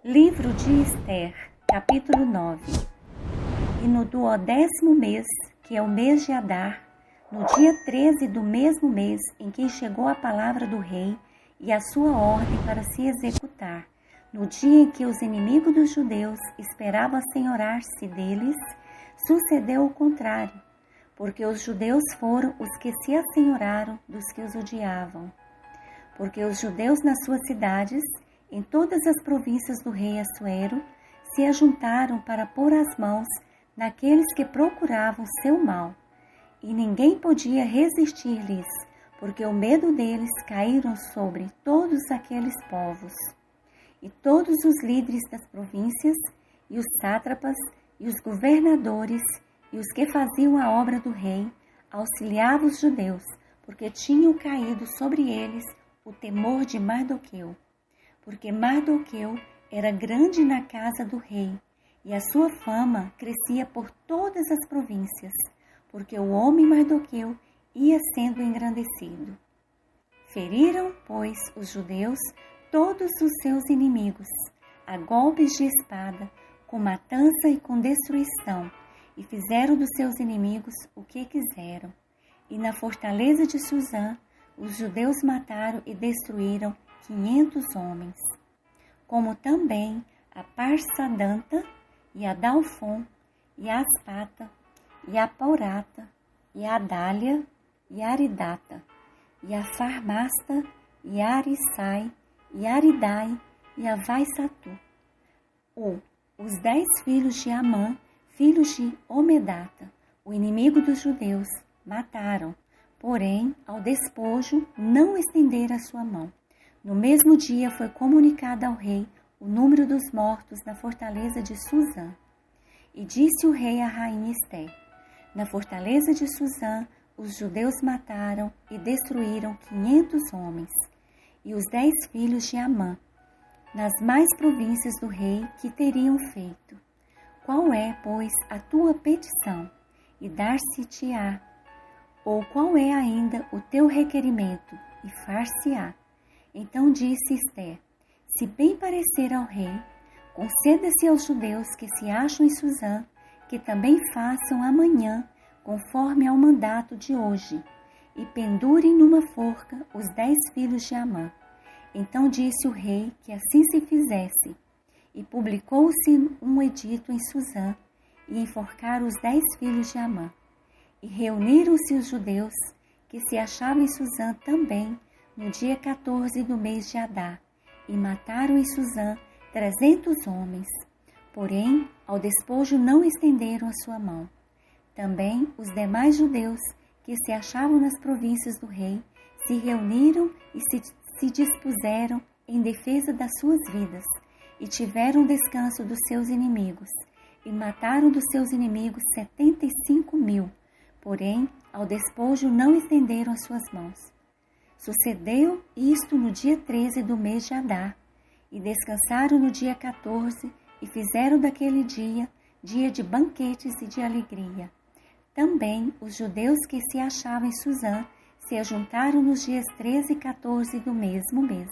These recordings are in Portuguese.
Livro de Ester, capítulo 9. E no 12º mês, que é o mês de Adar, no dia 13 do mesmo mês em que chegou a palavra do rei e a sua ordem para se executar, no dia em que os inimigos dos judeus esperavam assenhorar-se deles, sucedeu o contrário, porque os judeus foram os que se assenhoraram dos que os odiavam. Porque os judeus nas suas cidades, em todas as províncias do rei Assuero, se ajuntaram para pôr as mãos naqueles que procuravam seu mal. E ninguém podia resistir-lhes, porque o medo deles caíram sobre todos aqueles povos. E todos os líderes das províncias, e os sátrapas, e os governadores, e os que faziam a obra do rei, auxiliavam os judeus, porque tinham caído sobre eles o temor de Mardoqueu. Porque Mardoqueu era grande na casa do rei, e a sua fama crescia por todas as províncias, porque o homem Mardoqueu ia sendo engrandecido. Feriram, pois, os judeus todos os seus inimigos, a golpes de espada, com matança e com destruição, e fizeram dos seus inimigos o que quiseram. E na fortaleza de Suzã, os judeus mataram e destruíram 500 homens, como também a Parsadanta, e a Dalfon, e a Aspata, e a Paurata, e a Adália, e a Aridata, e a Farmasta, e a Arissai, e a Aridai, e a Vaisatu. Os 10 filhos de Amã, filhos de Omedata, o inimigo dos judeus, mataram, porém, ao despojo não estenderam a sua mão. No mesmo dia foi comunicado ao rei o número dos mortos na fortaleza de Suzã. E disse o rei à rainha Ester: na fortaleza de Suzã os judeus mataram e destruíram 500 homens, e os 10 filhos de Amã, nas mais províncias do rei que teriam feito. Qual é, pois, a tua petição? E dar-se-te-á. Ou qual é ainda o teu requerimento? E far-se-á. Então disse Ester: se bem parecer ao rei, conceda-se aos judeus que se acham em Suzã, que também façam amanhã, conforme ao mandato de hoje, e pendurem numa forca os 10 filhos de Amã. Então disse o rei que assim se fizesse, e publicou-se um edito em Suzã, e enforcaram os 10 filhos de Amã. E reuniram-se os judeus que se achavam em Suzã também, no dia 14 do mês de Adar, e mataram em Suzã 300 homens. Porém, ao despojo não estenderam a sua mão. Também os demais judeus que se achavam nas províncias do rei se reuniram e se dispuseram em defesa das suas vidas, e tiveram descanso dos seus inimigos, e mataram dos seus inimigos 75.000. Porém, ao despojo não estenderam as suas mãos. Sucedeu isto no dia 13 do mês de Adar, e descansaram no dia 14, e fizeram daquele dia de banquetes e de alegria. Também os judeus que se achavam em Suzã se ajuntaram nos dias 13 e 14 do mesmo mês,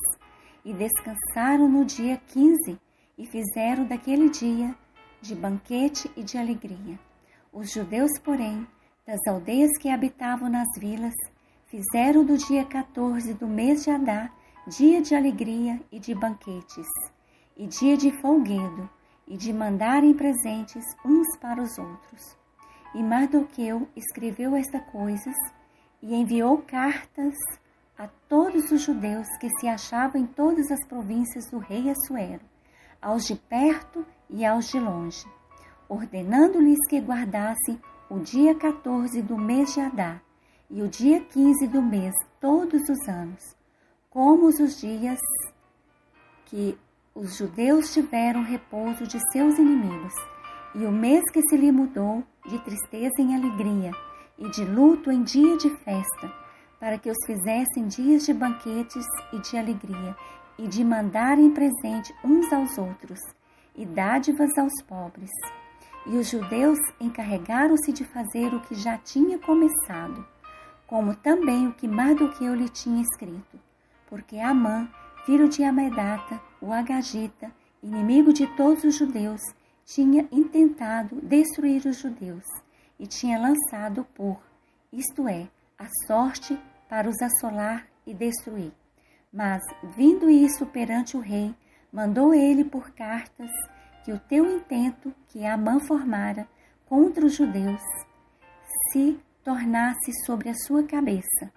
e descansaram no dia 15, e fizeram daquele dia de banquete e de alegria. Os judeus, porém, das aldeias que habitavam nas vilas, fizeram do dia 14 do mês de Adar dia de alegria e de banquetes, e dia de folguedo, e de mandarem presentes uns para os outros. E Mardoqueu escreveu estas coisas, e enviou cartas a todos os judeus que se achavam em todas as províncias do rei Assuero, aos de perto e aos de longe, ordenando-lhes que guardassem o dia 14 do mês de Adar, e o dia 15 do mês todos os anos, como os dias que os judeus tiveram repouso de seus inimigos, e o mês que se lhe mudou de tristeza em alegria, e de luto em dia de festa, para que os fizessem dias de banquetes e de alegria, e de mandarem presente uns aos outros, e dádivas aos pobres. E os judeus encarregaram-se de fazer o que já tinha começado, como também o que Mardoqueu lhe tinha escrito, porque Amã, filho de Amedata, o Agagita, inimigo de todos os judeus, tinha intentado destruir os judeus e tinha lançado isto é, a sorte para os assolar e destruir. Mas, vindo isso perante o rei, mandou ele por cartas que o teu intento que Amã formara contra os judeus se tornasse sobre a sua cabeça,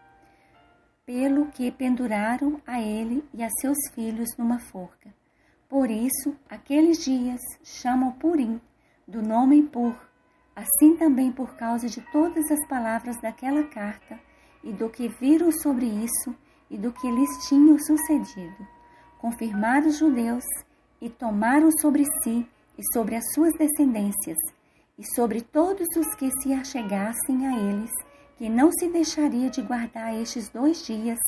pelo que penduraram a ele e a seus filhos numa forca. Por isso, aqueles dias chamam Purim, do nome Pur, assim também por causa de todas as palavras daquela carta e do que viram sobre isso e do que lhes tinha sucedido. Confirmaram os judeus e tomaram sobre si e sobre as suas descendências e sobre todos os que se achegassem a eles, que não se deixaria de guardar estes 2 dias,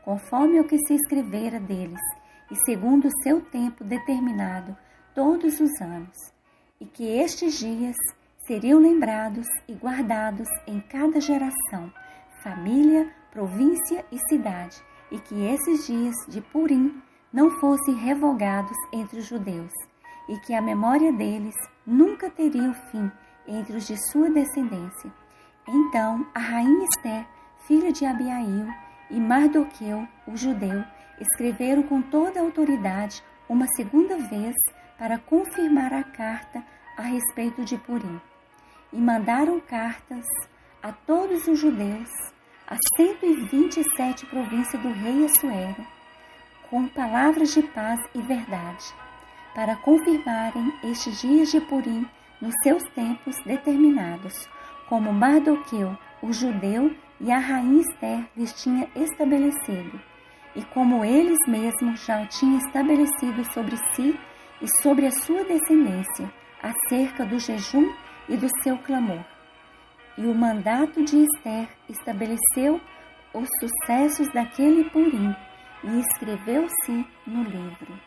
conforme o que se escrevera deles, e segundo o seu tempo determinado, todos os anos, e que estes dias seriam lembrados e guardados em cada geração, família, província e cidade, e que esses dias de Purim não fossem revogados entre os judeus, e que a memória deles nunca teria fim entre os de sua descendência. Então a rainha Ester, filha de Abiail, e Mardoqueu, o judeu, escreveram com toda a autoridade uma segunda vez para confirmar a carta a respeito de Purim. E mandaram cartas a todos os judeus, a 127 províncias do rei Assuero, com palavras de paz e verdade, para confirmarem estes dias de Purim nos seus tempos determinados, como Mardoqueu, o judeu, e a rainha Ester lhes tinha estabelecido, e como eles mesmos já o tinham estabelecido sobre si e sobre a sua descendência, acerca do jejum e do seu clamor. E o mandato de Ester estabeleceu os sucessos daquele Purim, e escreveu-se no livro.